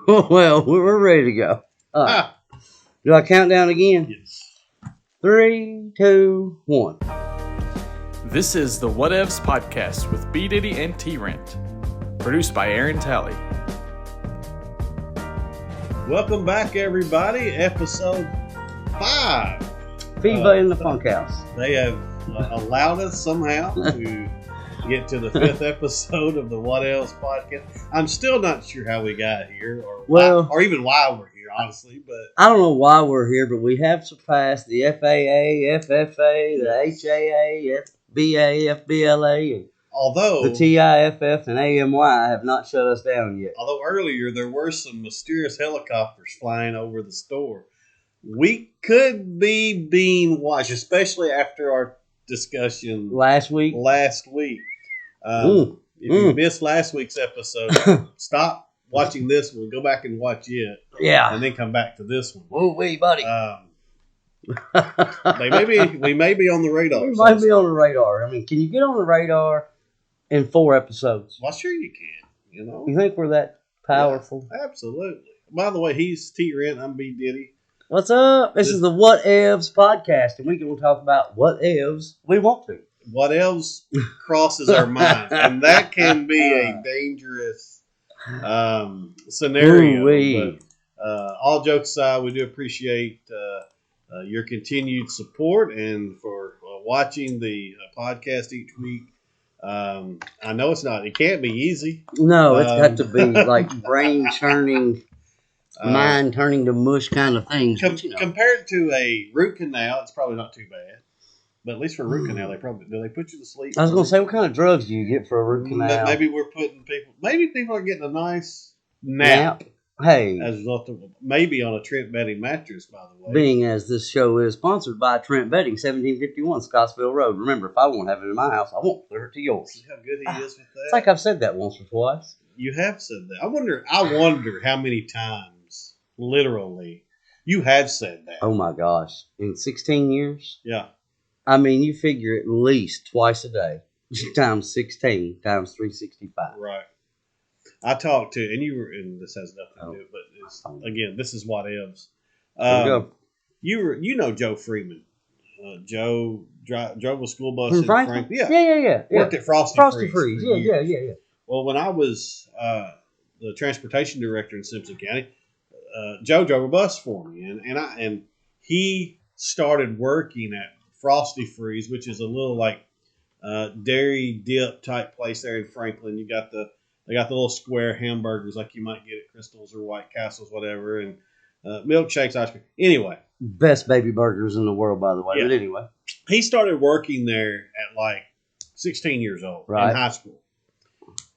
Well, we're ready to go. All right. Do I count down again? Yes. 3, 2, 1. This is the Whatevs podcast with B. Diddy and T Rent, produced by Aaron Talley. Welcome back, everybody. Episode 5. FIBA in the Funkhouse. They have allowed us somehow to get to the 5th episode of the Whatevs podcast. I'm still not sure how we got here, or even why we're here, honestly. But I don't know why we're here, but we have surpassed the FAA, FFA, the HAA, FBA, FBLA, and although the TIFF and AMY have not shut us down yet. Although earlier there were some mysterious helicopters flying over the store, we could be being watched, especially after our discussion last week. If you missed last week's episode, stop watching this one, go back and watch it, and then come back to this one. Woo-wee, buddy. We may be on the radar. We might be on the radar. I mean, can you get on the radar in 4 episodes? Well, sure you can. You know, you think we're that powerful? Yeah, absolutely. By the way, he's T Rent. I'm B Diddy. What's up? This is the Whatevs podcast, and we're going to talk about whatevs we want to. Whatevs crosses our minds, and that can be a dangerous scenario. But all jokes aside, we do appreciate your continued support and for watching the podcast each week. I know it can't be easy. No, it's got to be like brain churning, mind turning to mush kind of things. Compared to a root canal, it's probably not too bad. But at least for a root canal, do they put you to sleep? I was going to say, what kind of drugs do you get for a root canal? Maybe people are getting a nice nap. Hey. As a result of, maybe on a Trent Bedding mattress, by the way. Being as this show is sponsored by Trent Bedding, 1751 Scottsville Road. Remember, if I won't have it in my house, I won't deliver it to yours. See how good he is with that? It's like I've said that once or twice. You have said that. I wonder how many times, literally, you have said that. Oh my gosh. In 16 years? Yeah. I mean, you figure at least twice a day, times 16, times 365. Right. I talked to, and this has nothing to do, but again, this is Whatevs. You know Joe Freeman. Joe drove a school bus in Franklin. Yeah. Worked at Frosty Freeze. Yeah. Well, when I was the transportation director in Simpson County, Joe drove a bus for me, and he started working at Frosty Freeze, which is a little like dairy dip type place there in Franklin. They got the little square hamburgers like you might get at Crystal's or White Castle's, whatever, and milkshakes, ice cream. Anyway. Best baby burgers in the world, by the way. Yeah. But anyway. He started working there at like 16 years old in high school.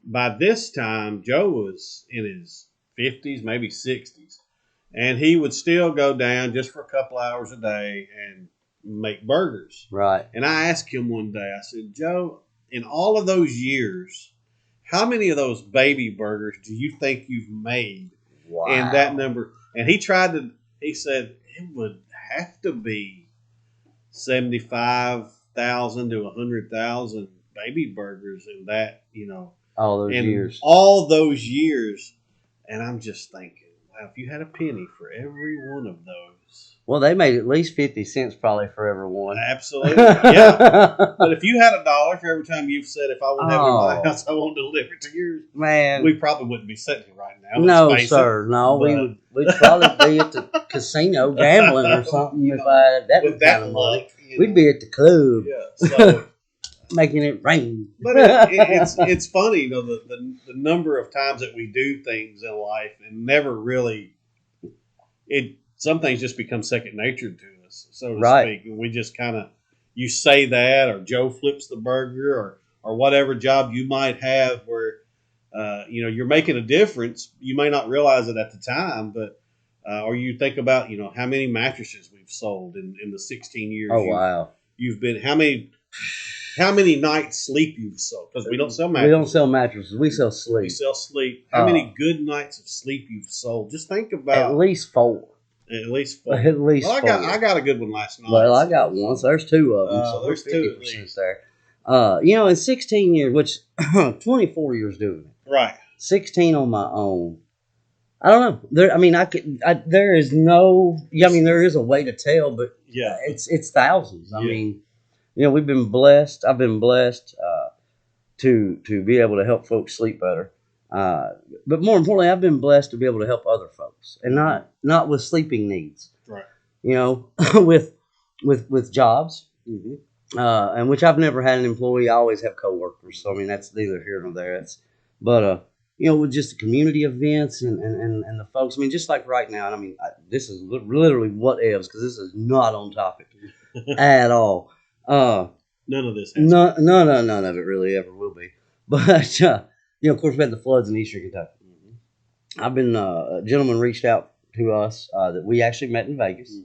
By this time, Joe was in his 50s, maybe 60s. And he would still go down just for a couple hours a day and make burgers. Right. And I asked him one day, I said, Joe, in all of those years, how many of those baby burgers do you think you've made? Wow. And that number, and he said it would have to be 75,000 to 100,000 baby burgers in that, all those years. And I'm just thinking, wow, if you had a penny for every one of those. Well, they made at least 50 cents probably for every one. Absolutely, yeah. But if you had $1 for every time you've said, if I won't have it in my house, I won't deliver it to yours. Man. We probably wouldn't be sitting here right now. No, sir. No, we'd probably be at the casino gambling or something if I had that kind of money. We'd be at the club. Yeah, so. Making it rain. But it's funny, the number of times that we do things in life and never really, some things just become second nature to us, so to speak. And we just kind of, you say that, or Joe flips the burger, or whatever job you might have where, you're making a difference. You may not realize it at the time, but, or you think about, how many mattresses we've sold in the 16 years. Oh, wow. You've been, how many nights sleep you've sold? Because we don't sell mattresses. We don't sell mattresses. We sell sleep. We sell sleep. How many good nights of sleep you've sold? Just think about. At least 4. At least 4. Well, 4. I got a good one last night. Well, I got one. So there's 2 of them. So there's 50% there. In 16 years, which 24 years doing it. Right. 16 on my own. I don't know. There is no. Yeah, I mean, there is a way to tell, but it's thousands. I mean, we've been blessed. I've been blessed to be able to help folks sleep better. But more importantly, I've been blessed to be able to help other folks, and not with sleeping needs. Right. With jobs, and which I've never had an employee. I always have coworkers. So I mean, that's neither here nor there. With just the community events and the folks. I mean, just like right now. And I mean, this is literally what ifs, because this is not on topic at all. None of this. None of it really ever will be. But of course, we had the floods in Eastern Kentucky. I've been a gentleman reached out to us that we actually met in Vegas.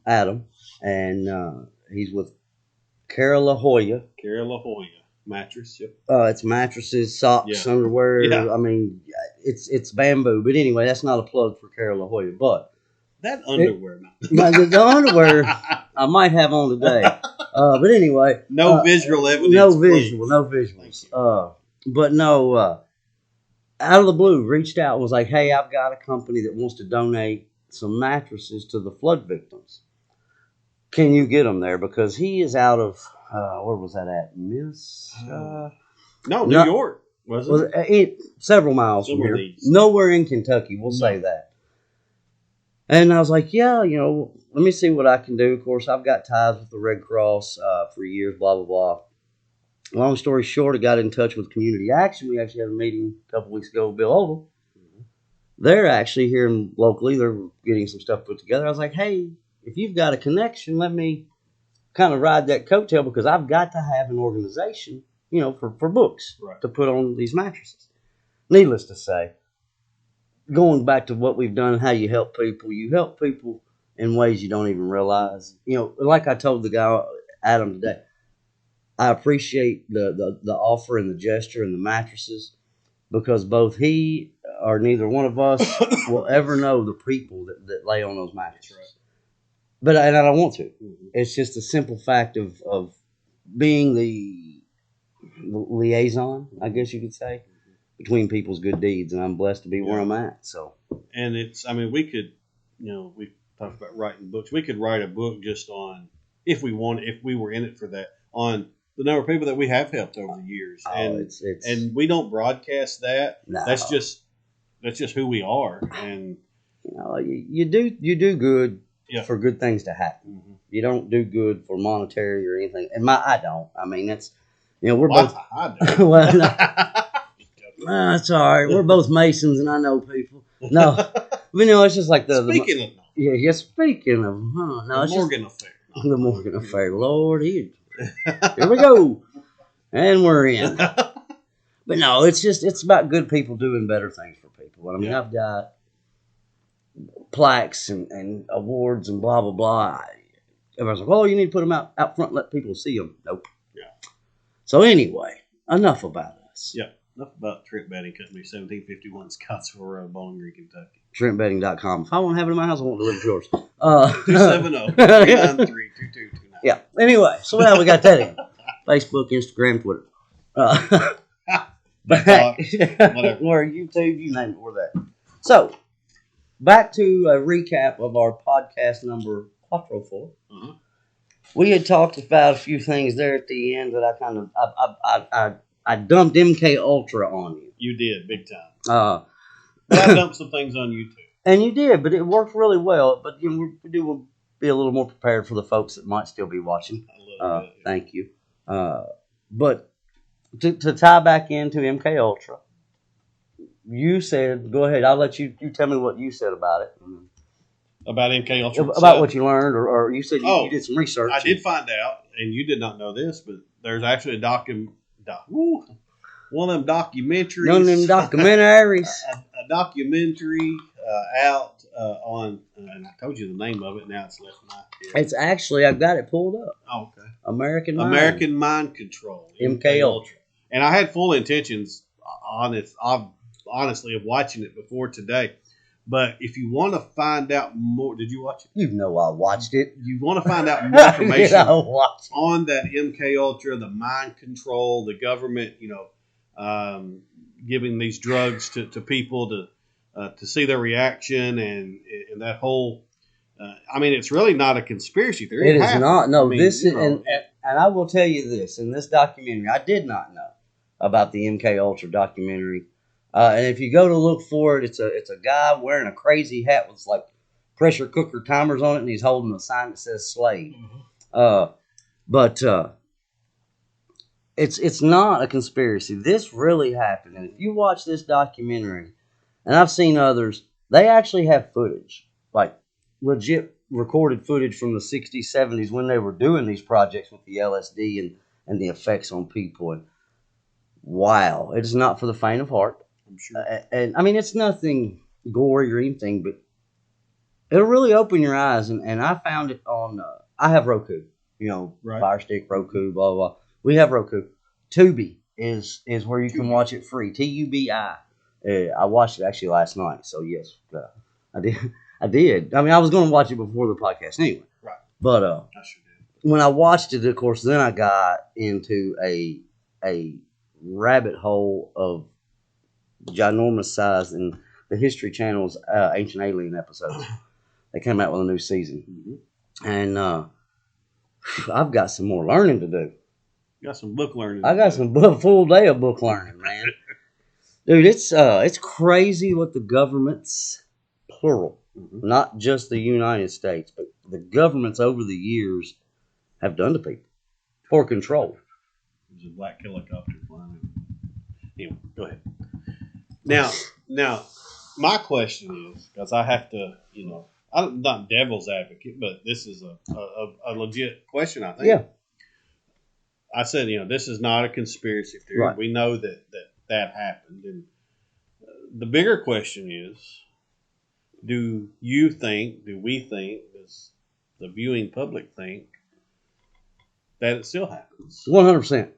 Adam, and he's with Cara La Jolla. Mattress, yep. It's mattresses, socks, underwear. Yeah. I mean, it's bamboo. But anyway, that's not a plug for Cara La Jolla. But that underwear, the underwear I might have on today. But anyway, no visual evidence. No visuals. But no, out of the blue, reached out and was like, "Hey, I've got a company that wants to donate some mattresses to the flood victims. Can you get them there?" Because he is out of where was that at? New York. Was it? Several miles from here. Nowhere in Kentucky. We'll say that. And I was like, yeah, let me see what I can do. Of course, I've got ties with the Red Cross for years. Blah blah blah. Long story short, I got in touch with Community Action. We actually had a meeting a couple weeks ago with Bill Oldham. They're actually here locally. They're getting some stuff put together. I was like, hey, if you've got a connection, let me kind of ride that coattail, because I've got to have an organization, for books to put on these mattresses. Needless to say, going back to what we've done, how you help people in ways you don't even realize. Like I told the guy, Adam, today, I appreciate the offer and the gesture and the mattresses, because both he or neither one of us will ever know the people that lay on those mattresses. Right. But I don't want to. It's just a simple fact of being the liaison, I guess you could say, between people's good deeds, and I'm blessed to be where I'm at. So, and we could, we talked about writing books. We could write a book just on, if we were in it for that, on the number of people that we have helped over the years, and we don't broadcast that. No. That's just who we are, and you do good. Yeah. For good things to happen. You don't do good for monetary or anything. And I don't. I mean, it's, we're both. I do. Well, no, it's all right. We're both Masons, and I know people. No, but it's just like speaking of. Speaking of, huh? No, the Morgan affair. The Morgan affair. Lord, here we go, and we're in. But no, it's about good people doing better things for people. I mean, I've got plaques and awards and blah blah blah. Everybody's like, "Oh, you need to put them out front and let people see them." Nope. Yeah. So anyway, enough about us. Yeah. Enough about Trent Bedding Company, 1751 Scottsville Road, Bowling Green, Kentucky. TrentBedding.com. If I want to have it in my house, I want to live yours. 270-393-2229. Yeah. Anyway, so now we got that in. Facebook, Instagram, Twitter. Back, where YouTube, you name it, we're there. So, back to a recap of our podcast number 404. We had talked about a few things there at the end that I kind of I dumped MK Ultra on you. You did, big time. I dumped some things on you too. And you did, but it worked really well. But we'll be a little more prepared for the folks that might still be watching. Thank you. But to tie back into MK Ultra, you said, go ahead. I'll let you tell me what you said about it. About MK Ultra? About what you learned, or you said you did some research. I did find out, and you did not know this, but there's actually one of them documentaries. One of them documentaries. a documentary out on, and I told you the name of it, now it's left my head. It's actually, I've got it pulled up. Oh, okay. American Mind Control. MK Ultra. And I had full intentions, honestly, of watching it before today. But if you want to find out more, did you watch it? You know I watched it. You want to find out more information on that MK Ultra, the mind control, the government, giving these drugs to people to see their reaction and that whole. I mean, it's really not a conspiracy theory. It is not. No, I mean, this is, and I will tell you this: in this documentary, I did not know about the MK Ultra documentary. And if you go to look for it, it's a guy wearing a crazy hat with like pressure cooker timers on it, and he's holding a sign that says "slave." Mm-hmm. But it's not a conspiracy. This really happened, and if you watch this documentary, and I've seen others, they actually have footage, like legit recorded footage from the 60s, 70s when they were doing these projects with the LSD and the effects on people. And wow, it's not for the faint of heart. I'm sure. And I mean, it's nothing gory or anything, but it'll really open your eyes. And I found it on, I have Roku, right. Fire Stick, Roku, blah, blah, blah. We have Roku. Tubi is where you can watch it free. TUBI. I watched it actually last night. So yes, I did. I mean, I was going to watch it before the podcast anyway. Right. But I sure did. When I watched it, of course, then I got into a rabbit hole of ginormous size in the History Channel's Ancient Alien episodes. They came out with a new season. Mm-hmm. And I've got some more learning to do. You got some book learning. I got some full day of book learning, man. Dude, it's crazy what the governments, plural, mm-hmm. not just the United States, but the governments over the years have done to people for control. There's a black helicopter flying. Anyway, go ahead. Now, my question is, because I have to, I'm not devil's advocate, but this is a legit question, I think. Yeah. I said, this is not a conspiracy theory. Right. We know that happened. And the bigger question is, do we think, does the viewing public think that it still happens? 100%.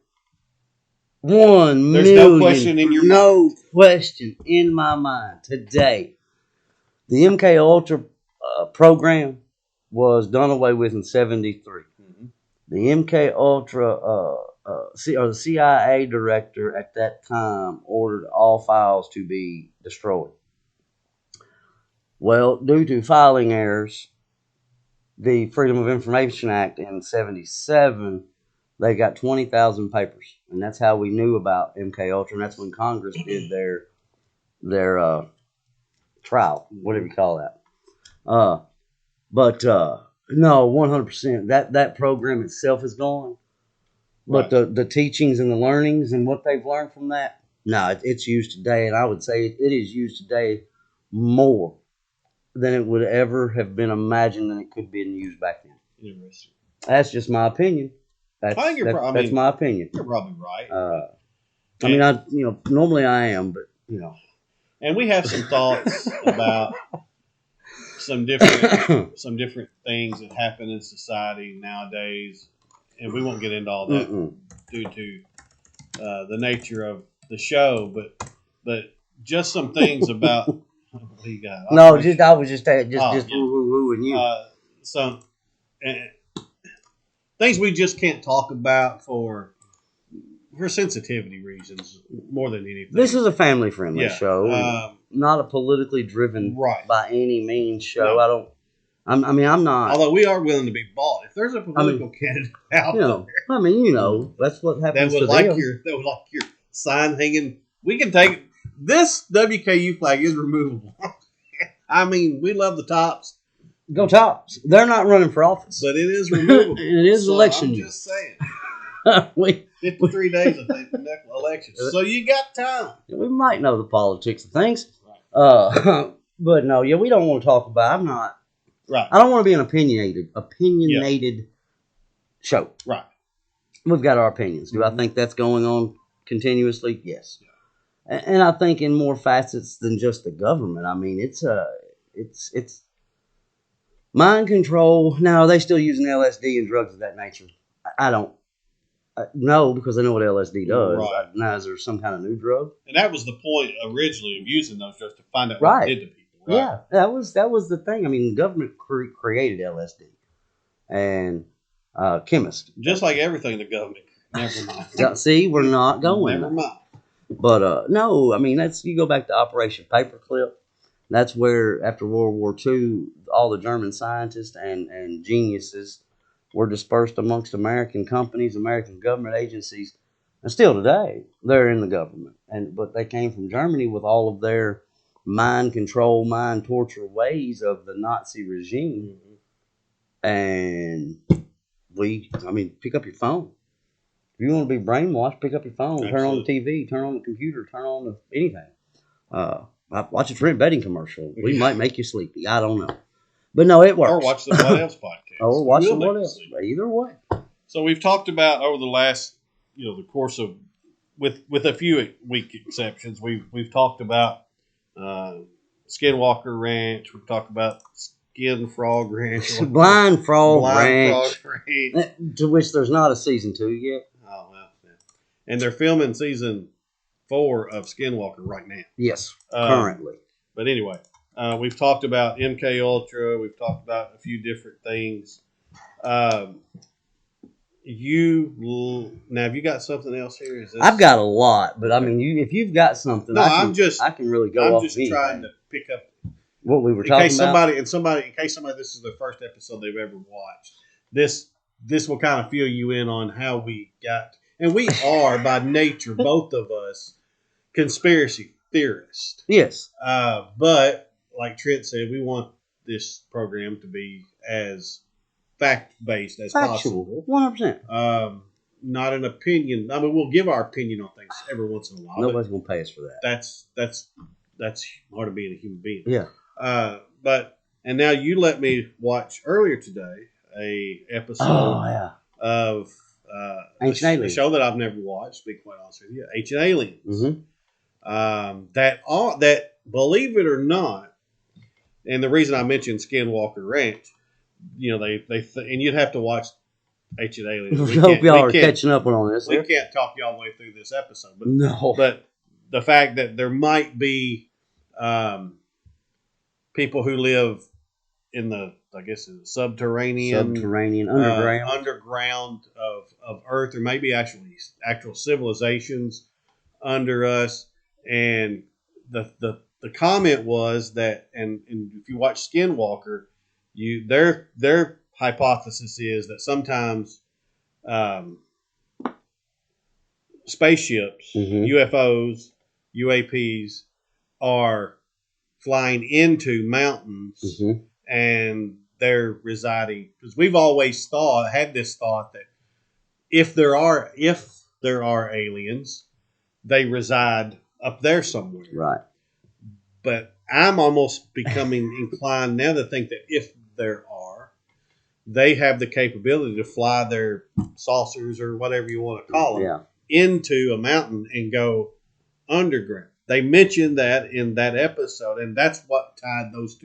1 There's million. No question in your no mind. question in my mind today. The MK Ultra program was done away with in 73. Mm-hmm. The MK Ultra, the CIA director at that time ordered all files to be destroyed. Well, due to filing errors, the Freedom of Information Act in 77, they got 20,000 papers, and that's how we knew about MK Ultra. And that's when Congress did their trial, whatever you call that. But no, 100%. That program itself is gone, but right. the teachings and the learnings and what they've learned from that, no, it's used today, and I would say it is used today more than it would ever have been imagined than it could be used back then. Interesting. That's just my opinion. That's my opinion. You're probably right. I mean, normally I am, but And we have some thoughts about some different things that happen in society nowadays, and we won't get into all that due to the nature of the show. But just some things about what do you got? I was just woo-hoo-hoo-and you. Some things we just can't talk about for sensitivity reasons more than anything. This is a family-friendly show, not a politically driven by any means show. No. I'm not. Although we are willing to be bought. If there's a political candidate out there, that's what happens to them. That would like your sign hanging. We can take it. This WKU flag is removable. I mean, we love the Tops. Go Tops. They're not running for office. But it is removable. It is election year. I'm just saying. 53 days, I think, for next election. So you got time. We might know the politics of things. Right. But no, we don't want to talk about. I'm not. Right. I don't want to be an opinionated show. Right. We've got our opinions. Do I think that's going on continuously? Yes. Yeah. And I think in more facets than just the government. I mean, it's mind control. Now, are they still using LSD and drugs of that nature? I don't. No, because I know what LSD does. Right. Now, is there some kind of new drug? And that was the point originally of using those drugs, to find out what it did to people. Right? Yeah, that was the thing. I mean, the government created LSD, and chemists. Just like everything, the government. Never mind. See, we're not going. Never mind. But no, I mean, you go back to Operation Paperclip. That's where, after World War II, all the German scientists and geniuses were dispersed amongst American companies, American government agencies, and still today they're in the government. But they came from Germany with all of their mind control, mind torture ways of the Nazi regime. And pick up your phone. If you want to be brainwashed, pick up your phone, Turn on the TV, turn on the computer, turn on anything. Watch a Trent Betting commercial. We might make you sleepy. I don't know. But no, it works. Or watch the What Else podcast. Or watch the What Else. Either way. So we've talked about over the last, the course of, with a few week exceptions, we've talked about Skinwalker Ranch. We've talked about Skin Frog Ranch. Blind Frog Ranch. To which there's not a season 2 yet. Oh, well. Yeah. And they're filming season 4 of Skinwalker right now. Yes, currently. But anyway, we've talked about MK Ultra. We've talked about a few different things. Now, have you got something else here? I've got a lot, but I mean, if you've got something, I can really go off. I'm just trying to pick up what we were talking about. In case somebody, this is the first episode they've ever watched. This will kind of fill you in on how we got, and we are by nature, both of us, conspiracy theorists. Yes. But like Trent said, we want this program to be as fact-based as possible. 100%. Not an opinion. I mean, we'll give our opinion on things every once in a while. Nobody's going to pay us for that. That's part of being a human being. Yeah. And now you let me watch earlier today a episode of Ancient Aliens, a show that I've never watched. To be quite honest with you, Ancient Aliens. Mm-hmm. That believe it or not, and the reason I mentioned Skinwalker Ranch, they and you'd have to watch Ancient Aliens. I hope y'all are catching up on this. We can't talk y'all the way through this episode, but no. But the fact that there might be people who live in the subterranean underground of Earth, or maybe actual civilizations under us. And the comment was that, and if you watch Skinwalker, their hypothesis is that sometimes spaceships, UFOs, UAPs are flying into mountains and they're residing, because we've always had this thought that if there are aliens, they reside up there somewhere. Right. But I'm almost becoming inclined now to think that if there are, they have the capability to fly their saucers or whatever you want to call them into a mountain and go underground. They mentioned that in that episode, and that's what tied those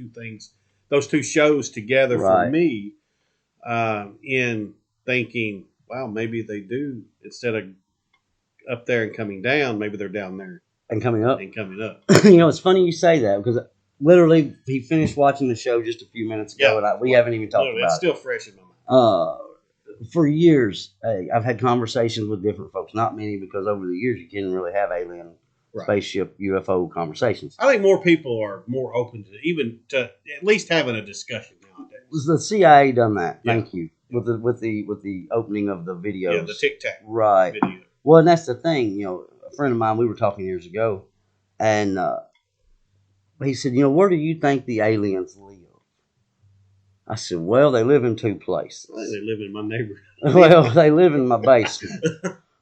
two shows together for me, in thinking, wow, maybe they do, instead of up there and coming down, maybe they're down there and coming up. It's funny you say that, because literally he finished watching the show just a few minutes ago, and we haven't even talked about it. It's still fresh in my mind. For years, I've had conversations with different folks, not many, because over the years you can't really have alien spaceship UFO conversations. I think more people are more open to at least having a discussion nowadays. The CIA done that. Thank you. With the opening of the videos. Yeah, the Tic Tac video. Well, and that's the thing. A friend of mine, we were talking years ago, and he said, where do you think the aliens live? I said, well, they live in two places. Well, they live in my neighborhood. Well, they live in my basement.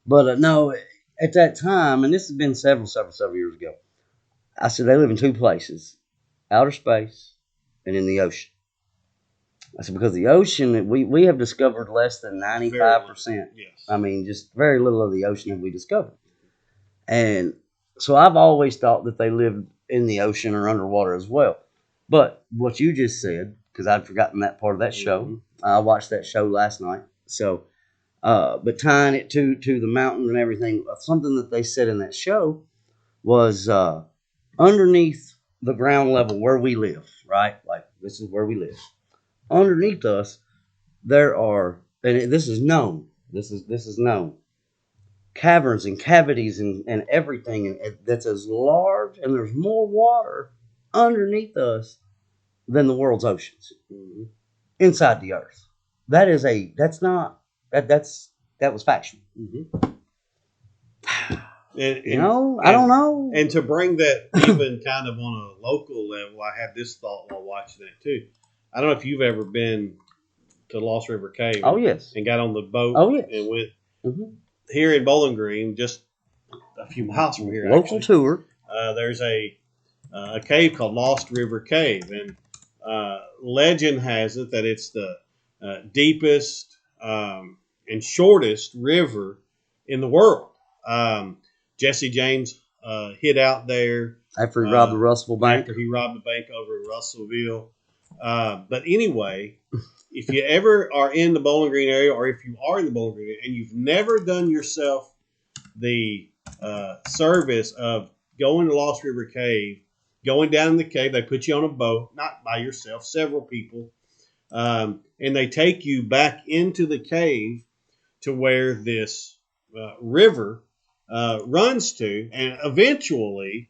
But no, at that time, and this has been several years ago, I said they live in two places: outer space and in the ocean. I said, because the ocean, we have discovered less than 95%. Yes. I mean, just very little of the ocean have we discovered. And so I've always thought that they lived in the ocean or underwater as well. But what you just said, because I'd forgotten that part of that show, I watched that show last night. So, but tying it to the mountain and everything, something that they said in that show was underneath the ground level where we live, right? Like, this is where we live. Underneath us, there are, and this is known, this is known, caverns and cavities and everything that's as large, and there's more water underneath us than the world's oceans. Inside the earth. That was factual. I don't know. And to bring that even kind of on a local level, I had this thought while watching that too. I don't know if you've ever been to Lost River Cave. Oh, yes. And got on the boat. Oh, yes. And went here in Bowling Green, just a few miles from here. Local tour. There's a cave called Lost River Cave, and legend has it that it's the deepest and shortest river in the world. Jesse James hid out there after he robbed the Russellville Bank. After he robbed the bank over in Russellville. But anyway, if you ever are in the Bowling Green area, or if you are in the Bowling Green area and you've never done yourself the service of going to Lost River Cave, going down in the cave, they put you on a boat, not by yourself, several people, and they take you back into the cave to where this river runs to, and eventually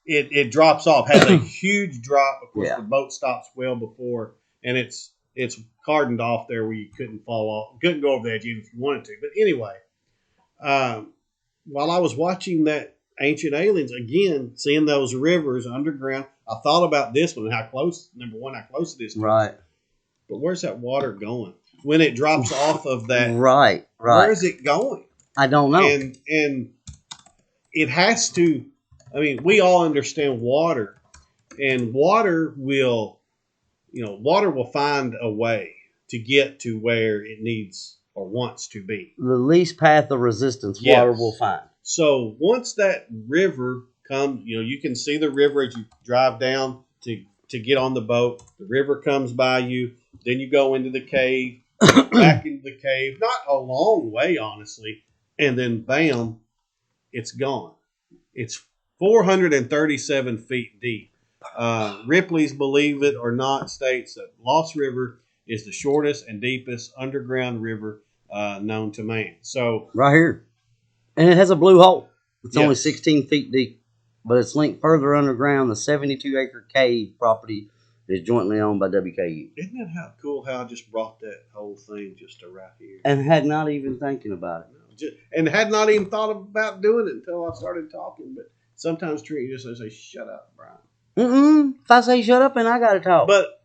it drops off, has a huge drop. Of course, the boat stops well before, and it's cordoned off there where you couldn't fall off, couldn't go over the edge even if you wanted to. But anyway, while I was watching that Ancient Aliens, again, seeing those rivers underground, I thought about this one and how close it is to us. But where's that water going? When it drops off of that, right. Where is it going? I don't know. And it has to, I mean, we all understand water, and water will find a way to get to where it needs or wants to be. The least path of resistance water will find. So once that river comes, you can see the river as you drive down to get on the boat. The river comes by you. Then you go into the cave, back into the cave. Not a long way, honestly. And then, bam, it's gone. It's 437 feet deep. Ripley's Believe It or Not states that Lost River is the shortest and deepest underground river known to man. So right here. And it has a blue hole. It's only 16 feet deep, but it's linked further underground. The 72-acre cave property is jointly owned by WKU. Isn't that how cool how I just brought that whole thing just to right here? And had not even thinking about it. And had not even thought about doing it until I started talking. But sometimes Trent, you just say, shut up, Brian. If I say shut up, and I got to talk. But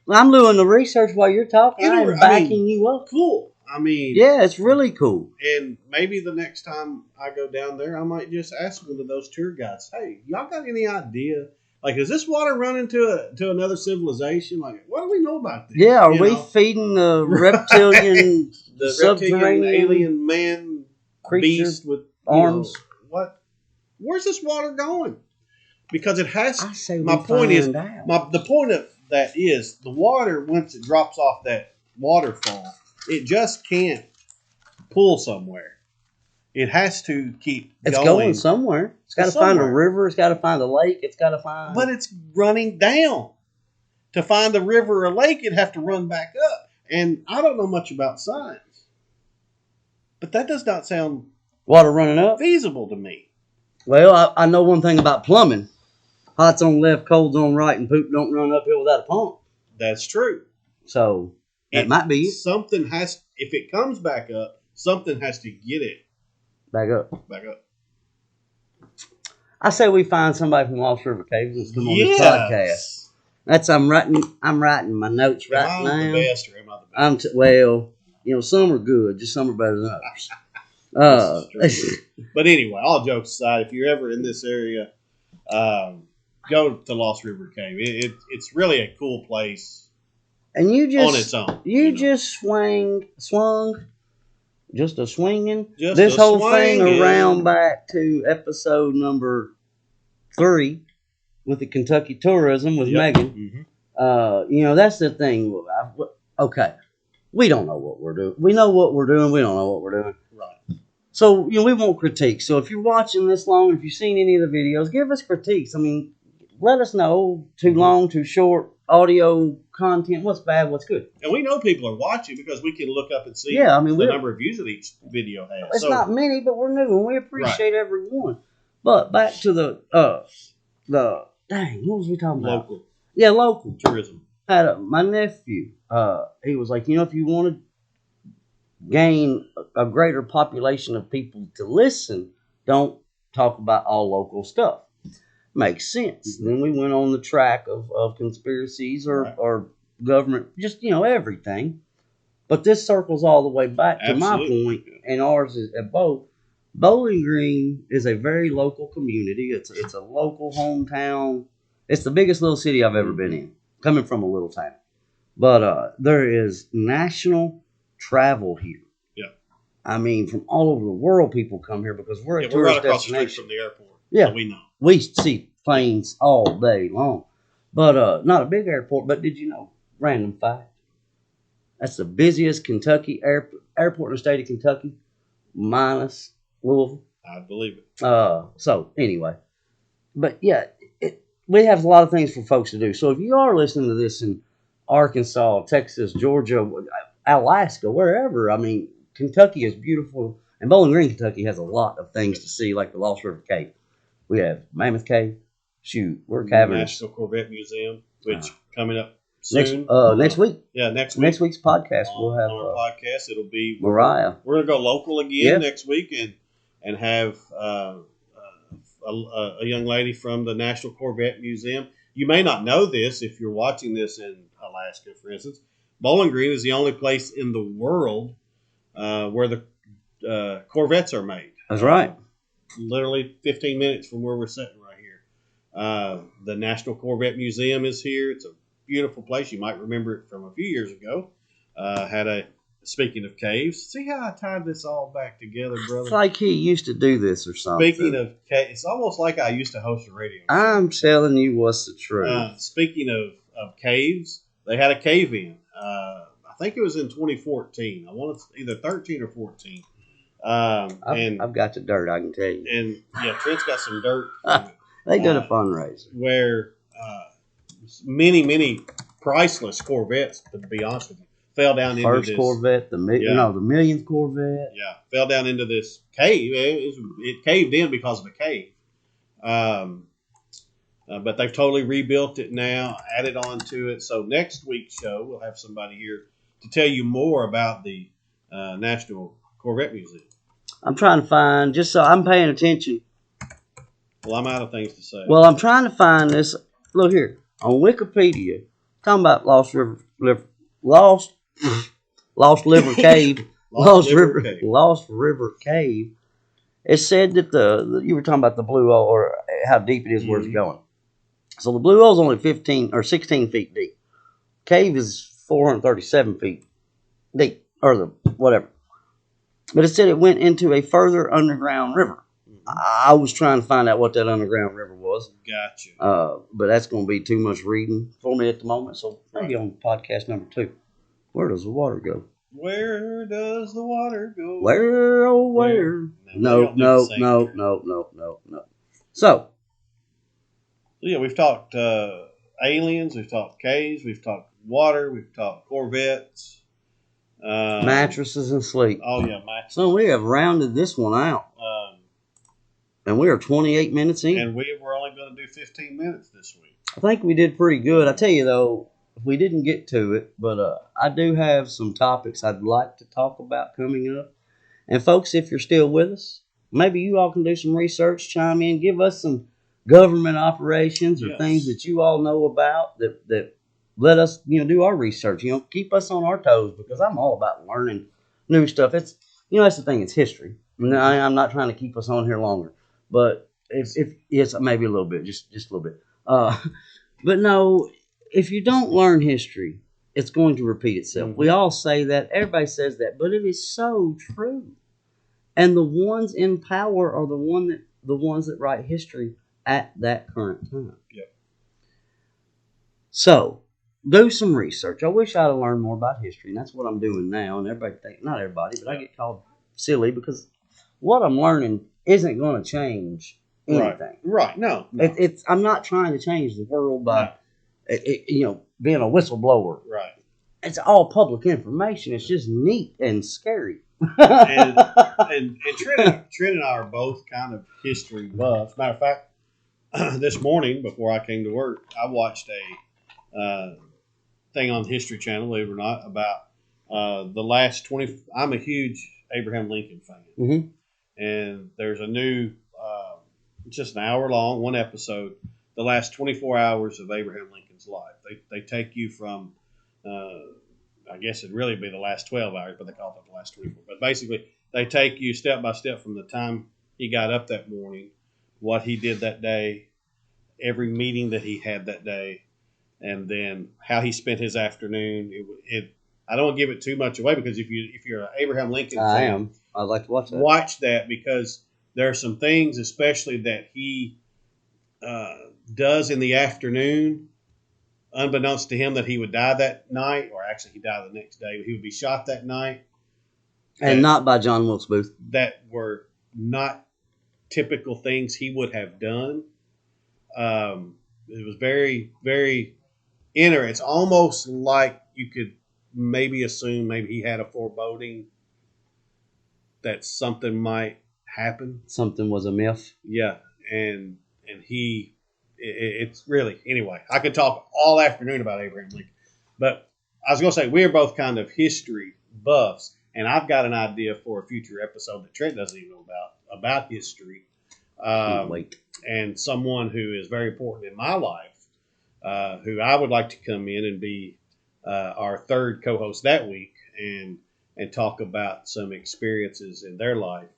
I'm doing the research while you're talking. I'm backing you up. Cool. I mean, yeah, it's really cool. And maybe the next time I go down there, I might just ask one of those tour guides, hey, y'all got any idea? Like, is this water running to another civilization? Like, what do we know about this? Yeah, are we feeding the reptilian, the subterranean alien man creature beast with arms? What? Where's this water going? Because it has. The point of that is the water, once it drops off that waterfall, it just can't pull somewhere. It has to keep going. It's going somewhere. It's got to find a river. It's got to find a lake. It's got to find... But it's running down. To find a river or lake, it'd have to run back up. And I don't know much about science. But that does not sound... Water running up? Feasible to me. Well, I know one thing about plumbing. Hot's on left, cold's on right, and poop don't run uphill without a pump. That's true. So... It might be. Something has, if it comes back up, something has to get it. Back up. Back up. I say we find somebody from Lost River Cave who's come on this podcast. That's I'm writing my notes right now. I'm the best, or am I the best? Some are good, just some are better than others. But anyway, all jokes aside, if you're ever in this area, go to Lost River Cave. It's really a cool place. And you just on its own, just swung, just a swinging. This whole thing around back to episode number 3 with the Kentucky tourism with Megan. That's the thing. Okay, we don't know what we're doing. We know what we're doing. We don't know what we're doing. Right. So we want critiques. So if you're watching this long, if you've seen any of the videos, give us critiques. I mean, let us know. Too long, too short. Audio content, what's bad, what's good. And we know people are watching because we can look up and see the number of views that each video has. It's not many, but we're new and we appreciate every one. But back to the Dang, what was we talking about? Local. Yeah, local. Tourism. My nephew, he was like, if you want to gain a greater population of people to listen, don't talk about all local stuff. Makes sense. Mm-hmm. Then we went on the track of conspiracies or government, just, everything. But this circles all the way back to my point, and ours is at both. Bowling Green is a very local community. It's a local hometown. It's the biggest little city I've ever been in, coming from a little town. But there is national travel here. Yeah. I mean, from all over the world, people come here because we're a tourist right across destination. the street from the airport. Yeah, so we know. We see planes all day long. But not a big airport. But did you know, random fact, that's the busiest Kentucky airport in the state of Kentucky, minus Louisville. I believe it. So anyway, but yeah, we have a lot of things for folks to do. So if you are listening to this in Arkansas, Texas, Georgia, Alaska, wherever, I mean, Kentucky is beautiful, and Bowling Green, Kentucky has a lot of things to see, like the Lost River Cave. We have Mammoth Cave. Shoot, we're caverns. National Corvette Museum, which coming up soon. Next week. Yeah, next week. Next week's podcast, we'll have on our podcast. It'll be Mariah. We're gonna go local again next week and have a young lady from the National Corvette Museum. You may not know this if you're watching this in Alaska, for instance. Bowling Green is the only place in the world where the Corvettes are made. That's right. Literally 15 minutes from where we're sitting right here. The National Corvette Museum is here. It's a beautiful place. You might remember it from a few years ago. Speaking of caves, see how I tied this all back together, brother? It's like he used to do this or something. Speaking of caves, it's almost like I used to host a radio show. I'm telling you what's the truth. Speaking of caves, they had a cave in. I think it was in 2014. I want to either 13 or 14. I've got the dirt, I can tell you. And yeah, Trent's got some dirt. They did a fundraiser where many priceless Corvettes, to be honest with you, fell down into this. First Corvette, the millionth Corvette. Yeah, fell down into this cave. It caved in because of a cave. But they've totally rebuilt it now, added on to it. So next week's show, we'll have somebody here to tell you more about the National Corvette Museum. I'm trying to find, just so I'm paying attention. Well, I'm out of things to say. Well, I'm trying to find this. Look here. On Wikipedia, talking about Lost River Cave. Lost River Cave. It said that you were talking about the blue hole, or how deep it is, where it's going. So the blue hole is only 15 or 16 feet deep. Cave is 437 feet deep, or whatever. But it said it went into a further underground river. I was trying to find out what that underground river was. Gotcha. But that's going to be too much reading for me at the moment. So maybe on podcast number 2. Where does the water go? Where does the water go? Where, oh, where? No. So. Yeah, we've talked aliens, we've talked caves, we've talked water, we've talked Corvettes. Mattresses and sleep. Oh, yeah, mattresses. So we have rounded this one out. And we are 28 minutes in. And we were only going to do 15 minutes this week. I think we did pretty good. I tell you, though, we didn't get to it, but I do have some topics I'd like to talk about coming up. And, folks, if you're still with us, maybe you all can do some research, chime in, give us some government operations or things that you all know about that let us, do our research. Keep us on our toes, because I'm all about learning new stuff. It's, that's the thing. It's history. I'm not trying to keep us on here longer, but if yes, maybe a little bit, just a little bit. But no, if you don't learn history, it's going to repeat itself. Mm-hmm. We all say that. Everybody says that, but it is so true. And the ones in power are the ones that write history at that current time. Yep. So, do some research. I wish I'd have learned more about history, and that's what I'm doing now. And everybody not everybody, but I get called silly because what I'm learning isn't going to change anything. Right. No. I'm not trying to change the world by, being a whistleblower. Right. It's all public information. It's just neat and scary. and Trent and I are both kind of history buffs. Matter of fact, this morning before I came to work, I watched a thing on History Channel, believe it or not, about the last 20. I'm a huge Abraham Lincoln fan, and there's a new, just an hour long, one episode, the last 24 hours of Abraham Lincoln's life. They take you from, I guess it'd really be the last 12 hours, but they call it the last 24. But basically, they take you step by step from the time he got up that morning, what he did that day, every meeting that he had that day, and then how he spent his afternoon. I don't give it too much away because if you're an Abraham Lincoln fan, I'd like to watch that. Watch that because there are some things, especially that he does in the afternoon, unbeknownst to him that he would die that night, or actually he died the next day. He would be shot that night, and not by John Wilkes Booth. That were not typical things he would have done. It was very, very interesting. It's almost like you could maybe assume maybe he had a foreboding that something might happen. Something was amiss. Yeah, and it's really, anyway, I could talk all afternoon about Abraham Lincoln, but I was going to say we're both kind of history buffs, and I've got an idea for a future episode that Trent doesn't even know about history. And someone who is very important in my life, who I would like to come in and be our third co-host that week and talk about some experiences in their life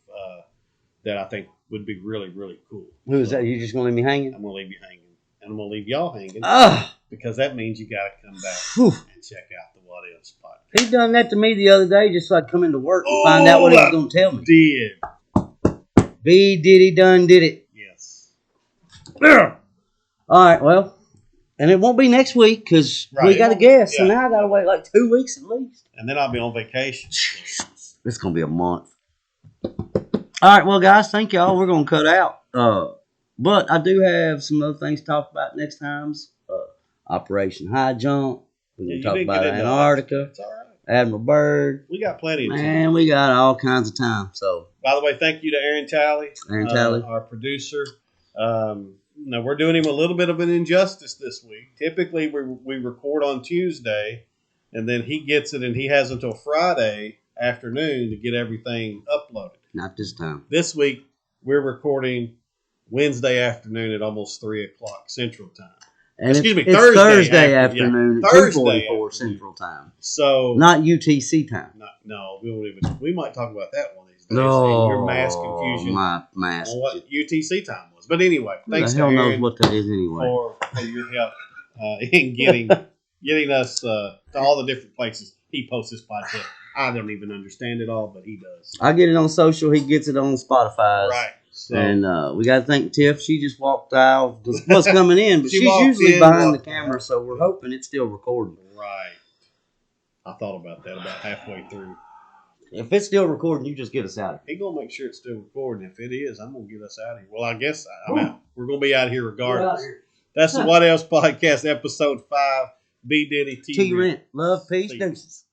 that I think would be really, really cool. Who is that? You just going to leave me hanging? I'm going to leave you hanging. And I'm going to leave y'all hanging because that means you got to come back and check out the What Ifs podcast. He done that to me the other day just so I'd come into work and find out what he was going to tell me. Did. He done did it. Yes. All right, well, and it won't be next week because we got a guest, so now I got to wait like 2 weeks at least. And then I'll be on vacation. Jesus, it's going to be a month. All right, well, guys, thank y'all. We're going to cut out. But I do have some other things to talk about next times. Operation High Jump. We're going to talk about Antarctica. It's all right. Admiral Byrd. We got plenty of time. Man, we got all kinds of time. So, by the way, thank you to Aaron Talley. Our producer. Now, we're doing him a little bit of an injustice this week. Typically, we record on Tuesday, and then he gets it, and he has until Friday afternoon to get everything uploaded. Not this time. This week, we're recording Wednesday afternoon at almost 3 o'clock Central Time. And it's Thursday afternoon at 2:44 Central Time. So not UTC time. No, we won't even. We might talk about that one of these days. No, your mass confusion. My mass. On what UTC time was. But anyway, thanks to Aaron. Who the hell knows what that is anyway? For your help in getting us to all the different places he posts his podcast. I don't even understand it all, but he does. I get it on social. He gets it on Spotify. Right. So, and we got to thank Tiff. She just walked out. What's coming in? But she's usually behind the camera, so we're hoping it's still recording. Right. I thought about that about halfway through. If it's still recording, you just get us out of here. He's going to make sure it's still recording. If it is, I'm going to get us out of here. Well, I guess I'm out. We're going to be out of here regardless. That's the What Else Podcast, Episode 5. B. Diddy, T. Rent. Love, peace, deuces.